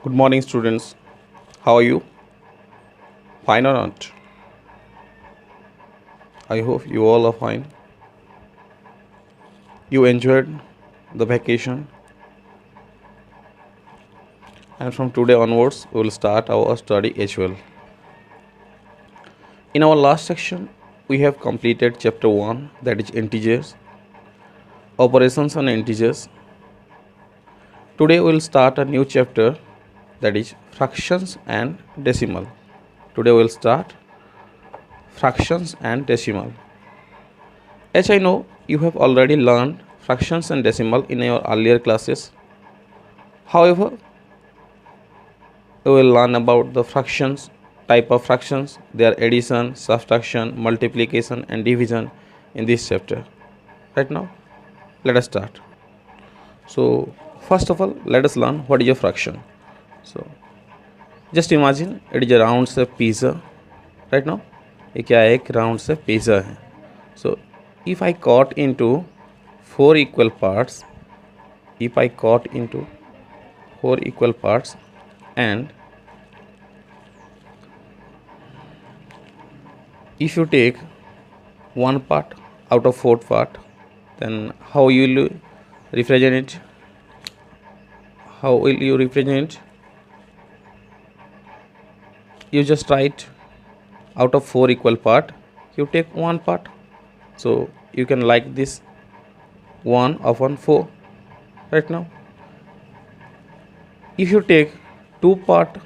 Good morning, students. How are you? Fine or not? I hope you all are fine. You enjoyed the vacation, and from today onwards, we will start our study as well. In our last section, we have completed chapter 1, that is integers, operations on integers. Today, we will start a new chapter, that is fractions and decimal. Today, we will start fractions and decimal. As I know, you have already learned fractions and decimal in your earlier classes. However, we will learn about the fractions, type of fractions, their addition, subtraction, multiplication and division in this chapter. Right now, let us start. So, first of all, let us learn what is a fraction. So, just imagine it is a round shape pizza. Right now, ये क्या है, एक round shape pizza है. So, if I cut into 4 equal parts, and if you take one part out of 4 part, then how you will represent it? How will you represent it? You just write out of 4 equal part, you take one part. So you can like this 1 upon 4. Right now, if you take 2 part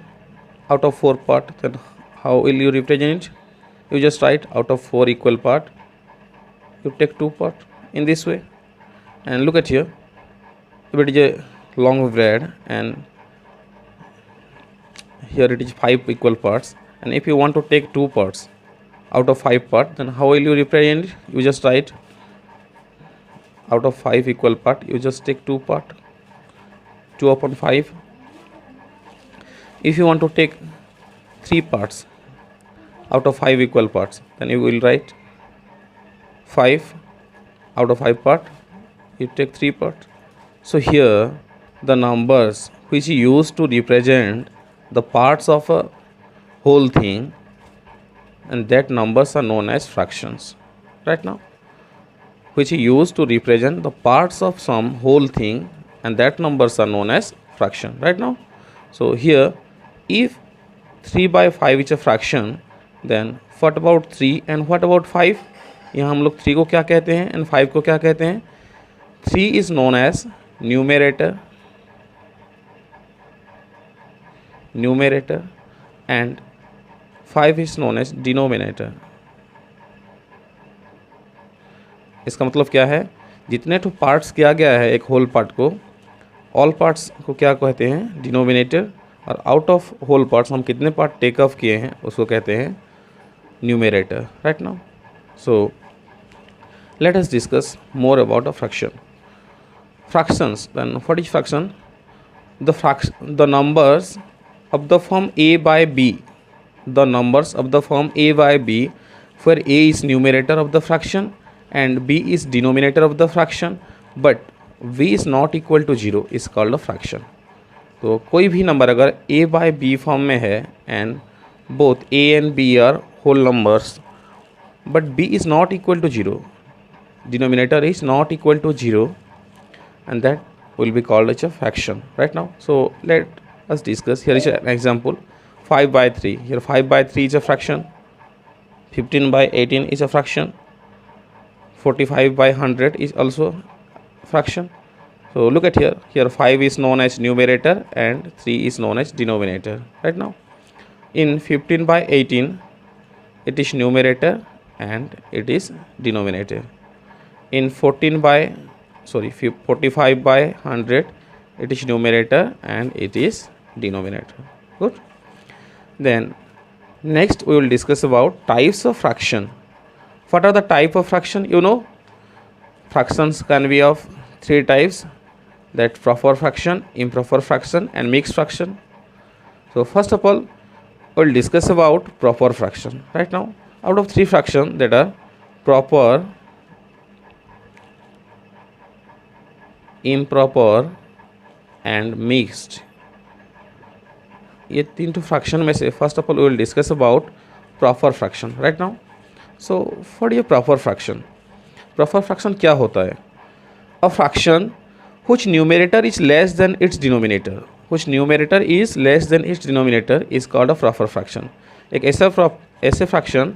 out of 4 part, then how will you represent it? You just write out of 4 equal part, you take 2 part in this way. And look at here, if it is a long bread and here it is 5 equal parts, and if you want to take 2 parts out of 5 part, then how will you represent it? You just write out of 5 equal part, you just take 2 part, 2 upon 5. If you want to take 3 parts out of 5 equal parts, then you will write 5 out of 5 part, you take 3 part. So here the numbers which you use to represent the parts of a whole thing, and that numbers are known as fractions. Right now, which you use to represent the parts of some whole thing, and that numbers are known as fraction. Right now, so here if 3 by 5 is a fraction, then what about 3 and what about 5? यहाँ हम लोग 3 को क्या कहते हैं and 5 को क्या कहते हैं? 3 is known as numerator, and 5 is known as denominator. इसका मतलब क्या है? जितने तो पार्ट्स किया गया है एक होल पार्ट को, ऑल पार्ट्स को क्या कहते हैं? डिनोमिनेटर. और आउट ऑफ होल पार्ट्स हम कितने पार्ट टेक ऑफ किए हैं उसको कहते हैं numerator. Right now, so let us discuss more about a fraction. Fractions, then what is fraction? The numbers of the form a by b, the numbers of the form a by b, where a is numerator of the fraction and b is denominator of the fraction, but b is not equal to 0 is called a fraction. तो कोई भी number अगर a by b form में है and both a and b are whole numbers, but b is not equal to 0, denominator is not equal to 0, and that will be called as a fraction. Right now, so let us discuss. Here is an example, 5 by 3. Here 5 by 3 is a fraction, 15 by 18 is a fraction, 45 by 100 is also fraction. So look at here 5 is known as numerator and 3 is known as denominator. Right now, in 15 by 18 it is numerator and it is denominator. In 45 by 100 it is numerator and it is denominator. Good. Then next we will discuss about types of fraction. What are the type of fraction? You know, fractions can be of 3 types, that proper fraction, improper fraction and mixed fraction. So first of all, we will discuss about proper fraction. Right now, out of 3 fractions that are proper, improper and mixed. ये 3 to fraction में से first of all we will discuss about proper fraction right now. So for ये proper fraction क्या होता है? A fraction which numerator is less than its denominator, which numerator is less than its denominator is called a proper fraction। एक ऐसे fraction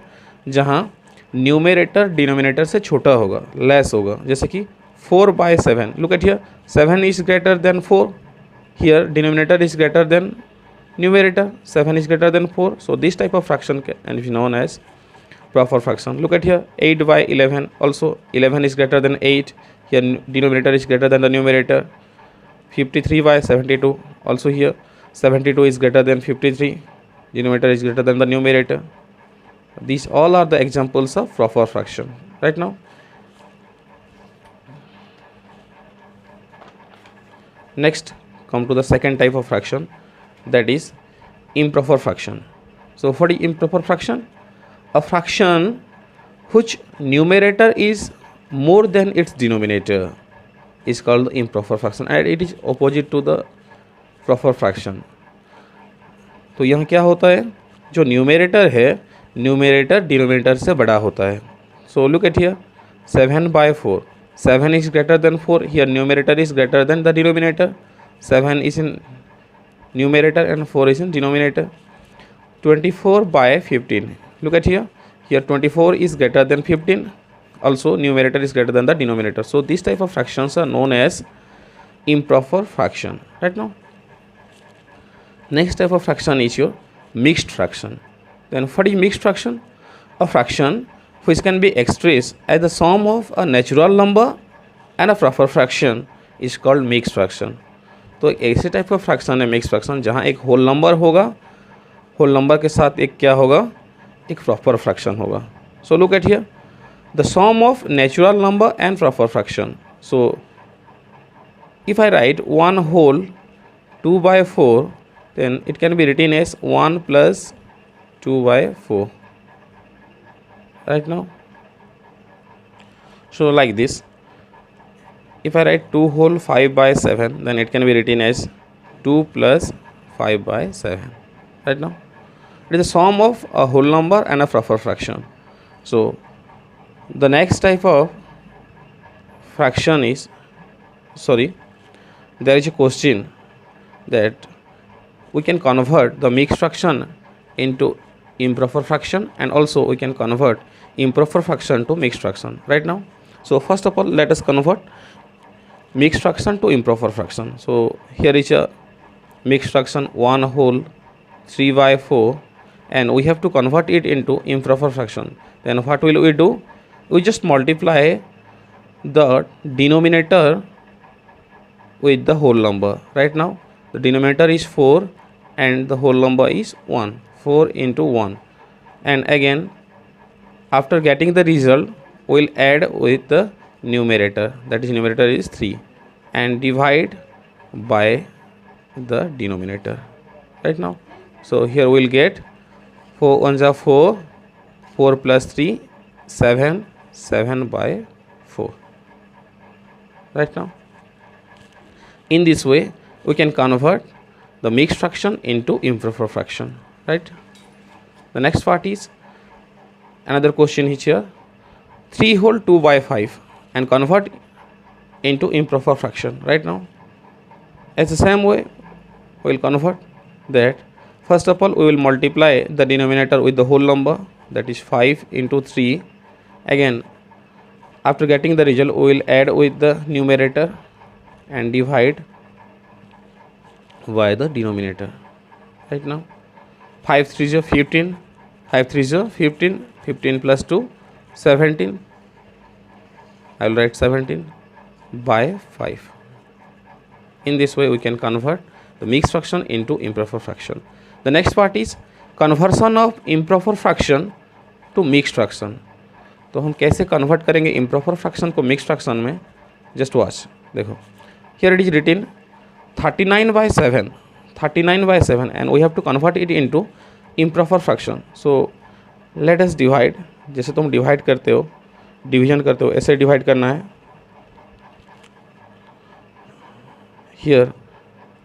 जहाँ numerator denominator से छोटा होगा, लेस होगा, जैसे कि 4/7। Look at here, 7 is greater than 4, here denominator is greater than numerator, 7 is greater than 4, so this type of fraction can be known as proper fraction। look at here, 8/11, also 11 is greater than 8, here denominator is greater than the numerator। 53/72, also here 72 is greater than 53, denominator is greater than the numerator। These all are the examples of proper fraction right now। Next, come to the second type of fraction, that is improper fraction। so for the improper fraction, a fraction which numerator is more than its denominator is called the improper fraction, and it is opposite to the proper fraction। तो यहाँ क्या होता है, जो numerator है, numerator denominator से बड़ा होता है। सो look at here, 7/4, 7 is greater than 4, here numerator is greater than the denominator, 7 is in numerator and 4 is in denominator। 24/15, look at here, here 24 is greater than 15, also numerator is greater than the denominator, so this type of fractions are known as improper fraction right now। Next type of fraction is your mixed fraction। then what is mixed fraction? A fraction which can be expressed as the sum of a natural number and a proper fraction is called mixed fraction। तो ऐसे type का fraction है mix fraction, जहाँ एक whole number होगा, whole number के साथ एक क्या होगा, एक प्रॉपर फ्रैक्शन होगा। So look at here, the sum of natural number and proper fraction. So if I write 1 whole 2/4, then it can be written as 1 + 2/4 right now। so like this, if I write 2 whole 5/7, then it can be written as 2 + 5/7 right now। it is the sum of a whole number and a proper fraction। so the next type of fraction is, there is a question that we can convert the mixed fraction into improper fraction, and also we can convert improper fraction to mixed fraction right now। so first of all, let us convert mixed fraction to improper fraction। so here is a mixed fraction 1 whole 3/4, and we have to convert it into improper fraction। then what will we do? We just multiply the denominator with the whole number right now। the denominator is 4 and the whole number is 1, 4 into 1, and again after getting the result we will add with the numerator, that is numerator is 3, and divide by the denominator right now। so here we will get 4 1s are 4, 4 + 3 7, 7/4 right now। in this way we can convert the mixed fraction into improper fraction right। the next part is another question is here, 3 whole 2/5, and convert into improper fraction right now। as the same way we will convert that, first of all we will multiply the denominator with the whole number, that is 5 into 3, again after getting the result we will add with the numerator and divide by the denominator right now। 5 3s are 15, 5 3s are 15, 15 + 2 17, I will write 17/5। in this way we can convert the mixed fraction into improper fraction। the next part is conversion of improper fraction to mixed fraction। तो हम कैसे convert करेंगे improper fraction को mixed fraction में, just watch। देखो, here it is written 39/7, 39/7, and we have to convert it into improper fraction। so let us divide, जैसे तुम divide करते हो, डिवीजन करते हो, ऐसे डिवाइड करना है। here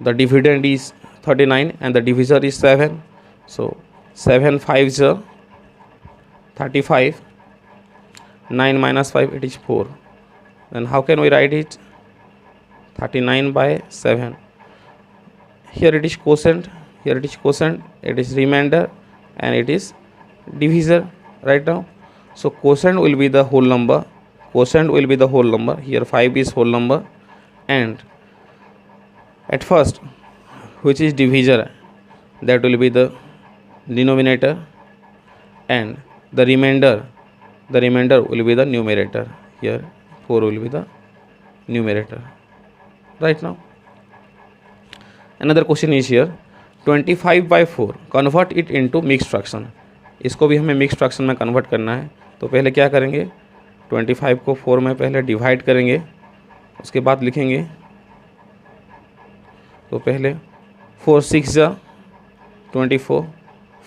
the dividend is 39 and the divisor is 7. So 7 5s are 35. 9 minus 5, it is 4. Then how can we write it? 39 by 7. Here it is quotient, here it is quotient, it is remainder, and it is divisor right now. So quotient will be the whole number, quotient will be the whole number. Here 5 is whole number, and at first which is divisor, that will be the denominator, and the remainder will be the numerator. Here 4 will be the numerator right now. Another question is here, 25 by 4 convert it into mixed fraction. इसको भी हमें mix fraction में convert करना है. तो पहले क्या करेंगे, 25 को 4 में पहले डिवाइड करेंगे, उसके बाद लिखेंगे. तो पहले 4 6 जा 24,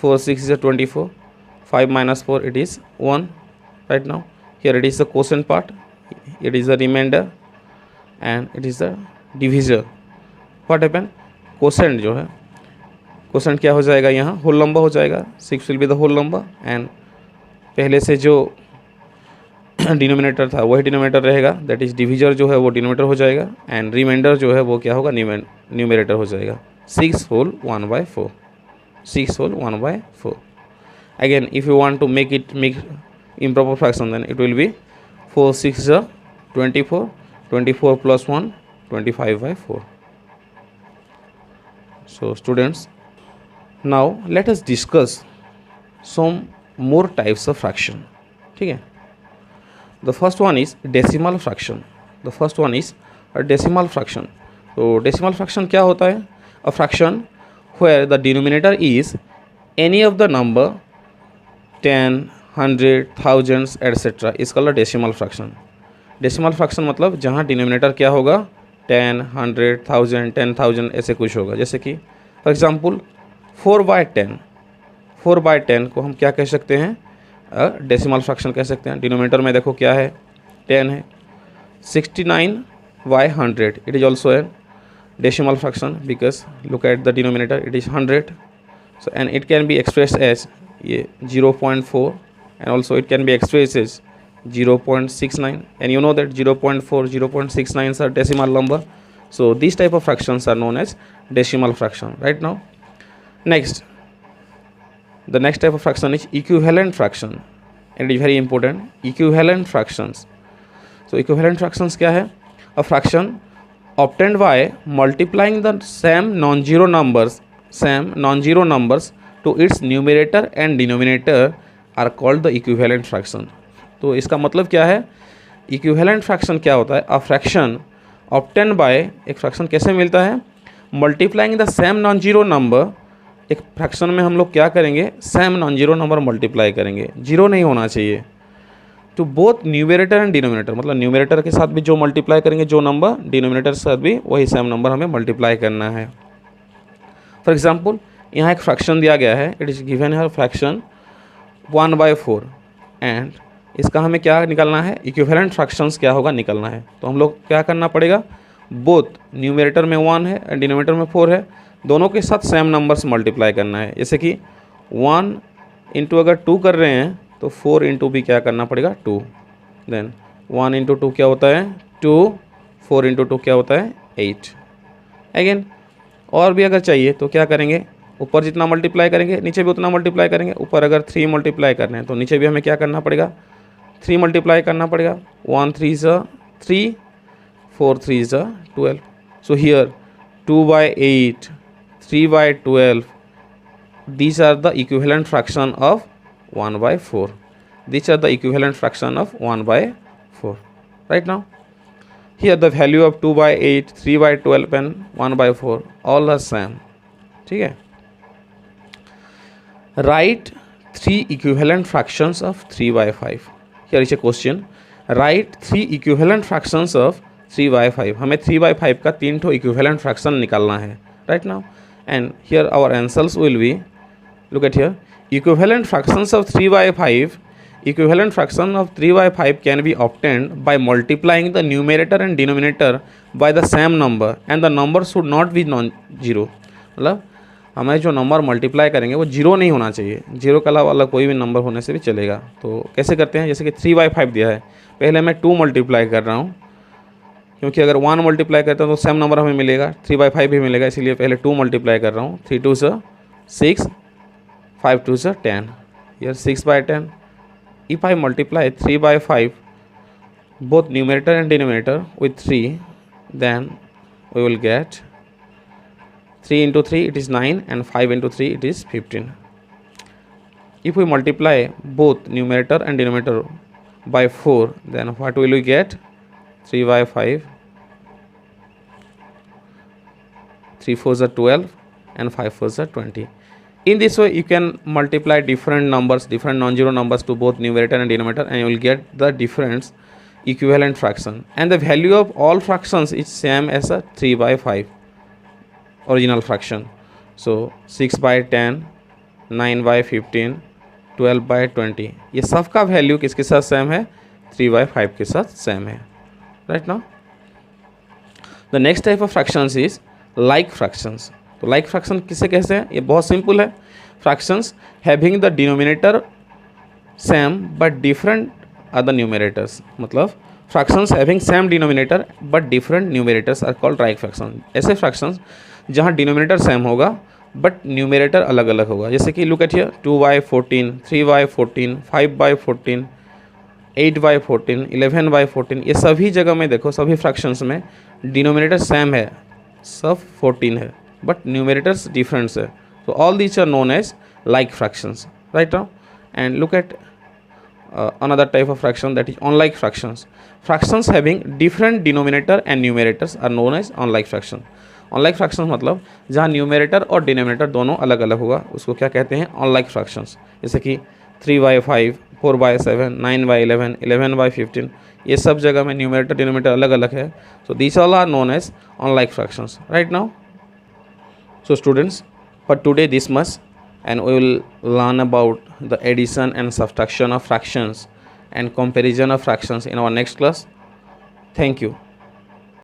4 6 जा 24, 5 minus 4 it is 1 right now. Here it is the quotient part, it is the remainder, and it is the divisor. What happened? quotient जो है, क्वेश्चन क्या हो जाएगा, यहाँ होल नंबर हो जाएगा. 6 will be the whole number, and पहले से जो डिनोमिनेटर था वही डिनोमिनेटर रहेगा, दैट इज डिविजर जो है वो डिनोमिनेटर हो जाएगा, एंड रिमाइंडर जो है वो क्या होगा, न्यूमरेटर हो जाएगा. 6 whole 1 by 4, 6 whole 1 by 4. Again, if you want to make it improper fraction, then it will be 4 6 24, 24 plus 1 25 by 4. So students, now let us discuss some more types of fraction. ठीक है. The first one is decimal fraction. The first one is a decimal fraction. तो decimal fraction क्या होता है? A fraction where the denominator is any of the number 10, 100, thousands, etc. is called a decimal fraction. Decimal fraction मतलब जहाँ denominator क्या होगा, 10, 100, 1000, 10,000 ऐसे कुछ होगा. जैसे कि फॉर एग्जांपल 4/10 को हम क्या कह सकते हैं, डेसिमल फ्रैक्शन कह सकते हैं. डिनोमिनेटर में देखो क्या है, 10 है. 69/100 it is also a decimal fraction because look at the denominator, it is 100. So and it can be express as ये 0.4, and also it can be express as 0.69, and you know that 0.4, 0.69 are decimal number. So these type of fractions are known as decimal fraction right now. Next, the next type of fraction is equivalent fraction, and it is very important. Equivalent fractions. So equivalent fractions क्या है? A fraction obtained by multiplying the same non-zero numbers to its numerator and denominator are called the equivalent fraction. तो इसका मतलब क्या है, equivalent fraction क्या होता है, अ फ्रैक्शन ऑब्टेन बाय, एक फ्रैक्शन कैसे मिलता है, multiplying the same non zero number. एक फ्रैक्शन में हम लोग क्या करेंगे, same non zero number multiply करेंगे, जीरो नहीं होना चाहिए, to both numerator and denominator. मतलब न्यूमरेटर के साथ भी जो मल्टीप्लाई करेंगे जो नंबर, डिनोमिनेटर के साथ भी वही सेम नंबर हमें मल्टीप्लाई करना है. फॉर एग्जाम्पल यहाँ एक फ्रैक्शन दिया गया है, इट इज़ गिवन है फ्रैक्शन 1/4, एंड इसका हमें क्या निकालना है, इक्विवेलेंट फ्रैक्शंस क्या होगा निकालना है. तो हम लोग क्या करना पड़ेगा, बोथ न्यूमरेटर में 1 है और डिनोमिनेटर में 4 है, दोनों के साथ सेम नंबर्स मल्टीप्लाई करना है. जैसे कि 1 इंटू अगर 2 कर रहे हैं तो 4 इंटू भी क्या करना पड़ेगा, 2. देन 1 इंटू 2 क्या होता है, 2. 4 इंटू 2 क्या होता है, 8. अगेन और भी अगर चाहिए तो क्या करेंगे, ऊपर जितना मल्टीप्लाई करेंगे नीचे भी उतना मल्टीप्लाई करेंगे. ऊपर अगर 3 मल्टीप्लाई करने हैं तो नीचे भी हमें क्या करना पड़ेगा, 3 मल्टीप्लाई करना पड़ेगा. 1 3 is 3, 4 3 is 12. So here 2/8, 3/12, these are the equivalent fraction of 1/4. These are the equivalent fraction of 1/4 right now. Here the value of 2/8, 3/12 and 1/4 all are same. ठीक है. Write 3 equivalent fractions of 3/5. Here is a question. Write 3 equivalent fractions of 3/5. हमें 3/5 का 3 ठो equivalent fraction निकालना है right now. And here our answers will be, look at here, equivalent fractions of 3/5. Equivalent fraction of 3/5 can be obtained by multiplying the numerator and denominator by the same number, and the number should not be non-zero. मतलब हमें जो number multiply करेंगे वो zero नहीं होना चाहिए, zero के अलावा अलग कोई भी नंबर होने से भी चलेगा। तो कैसे करते हैं, जैसे कि 3/5 दिया है, पहले मैं 2 मल्टीप्लाई कर रहा हूँ, क्योंकि अगर 1 मल्टीप्लाई करते हैं तो सेम नंबर हमें मिलेगा, 3/5 भी मिलेगा, इसीलिए पहले 2 मल्टीप्लाई कर रहा हूँ। 3 2 6, 5 2 10, here 6/10. If I multiply 3/5 both numerator and denominator with 3, then we will get 3 into 3 it is 9 and 5 into 3 it is 15. If we multiply both numerator and denominator by 4, then what will we get? 3/5, 3 4s are 12 and 5 4s are 20. In this way you can multiply different numbers, different non-zero numbers to both numerator and denominator, and you will get the difference equivalent fraction, and the value of all fractions is same as a 3/5 original fraction. So 6/10, 9/15, 12/20, ये सब का value किसके साथ same है? 3/5 के साथ same है, right ना। The next type of fractions is like fractions. तो लाइक फ्रैक्शन किसे कहते हैं? ये बहुत सिंपल है, fractions having the denominator same but different are the numerators. मतलब fractions having same denominator but different numerators are called like fraction. ऐसे fractions जहाँ डिनोमिनेटर सेम होगा बट न्यूमरेटर अलग अलग होगा, जैसे कि लुक एट हियर 2/14, 3/14, 5/14, 8/14, 11/14, ये सभी जगह में देखो, सभी फ्रैक्शंस में डिनोमिनेटर सेम है, सब 14 है, बट न्यूमरेटर्स डिफरेंस है। तो all these are known as like fractions, right now. And look at another type of fraction, that is unlike fractions. Fractions having different denominator and numerators are known as unlike fraction. Unlike fractions मतलब जहाँ numerator और denominator दोनों अलग अलग होगा, उसको क्या कहते हैं? Unlike fractions. जैसे कि 3/5, 4/7, 9/11, 11/15, ये सब जगह में न्यूमरेटर डिनोमिनेटर अलग अलग है। So these all are known as unlike fractions, right now. So students, for today this much, and we will learn about the addition and subtraction of fractions and comparison of fractions in our next class. Thank you.